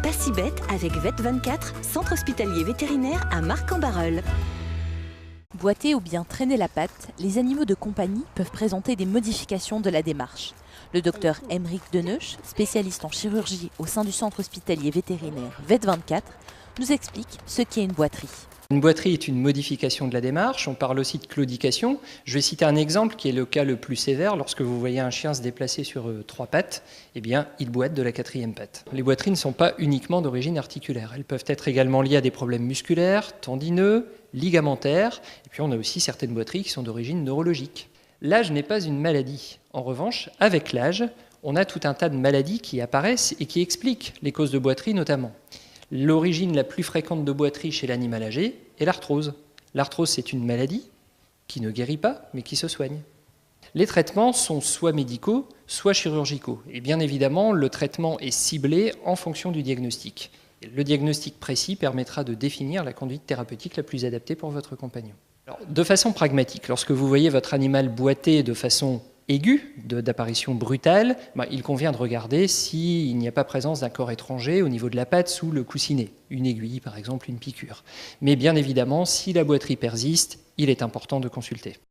pas si bête avec Vet24, centre hospitalier vétérinaire à Marcq-en-Barœul. Boiter ou bien traîner la patte, les animaux de compagnie peuvent présenter des modifications de la démarche. Le docteur Aymeric Deneuch, spécialiste en chirurgie au sein du centre hospitalier vétérinaire Vet24, nous explique ce qu'est une boiterie. Une boiterie est une modification de la démarche, on parle aussi de claudication. Je vais citer un exemple qui est le cas le plus sévère. Lorsque vous voyez un chien se déplacer sur 3 pattes, eh bien, il boite de la 4e patte. Les boiteries ne sont pas uniquement d'origine articulaire. Elles peuvent être également liées à des problèmes musculaires, tendineux, ligamentaires. Et puis on a aussi certaines boiteries qui sont d'origine neurologique. L'âge n'est pas une maladie. En revanche, avec l'âge, on a tout un tas de maladies qui apparaissent et qui expliquent les causes de boiterie notamment. L'origine la plus fréquente de boiterie chez l'animal âgé est l'arthrose. L'arthrose, c'est une maladie qui ne guérit pas, mais qui se soigne. Les traitements sont soit médicaux, soit chirurgicaux. Et bien évidemment, le traitement est ciblé en fonction du diagnostic. Le diagnostic précis permettra de définir la conduite thérapeutique la plus adaptée pour votre compagnon. Alors, de façon pragmatique, lorsque vous voyez votre animal boiter de façon aiguë, d'apparition brutale, il convient de regarder s'il n'y a pas présence d'un corps étranger au niveau de la patte sous le coussinet, une aiguille par exemple, une piqûre. Mais bien évidemment, si la boiterie persiste, il est important de consulter.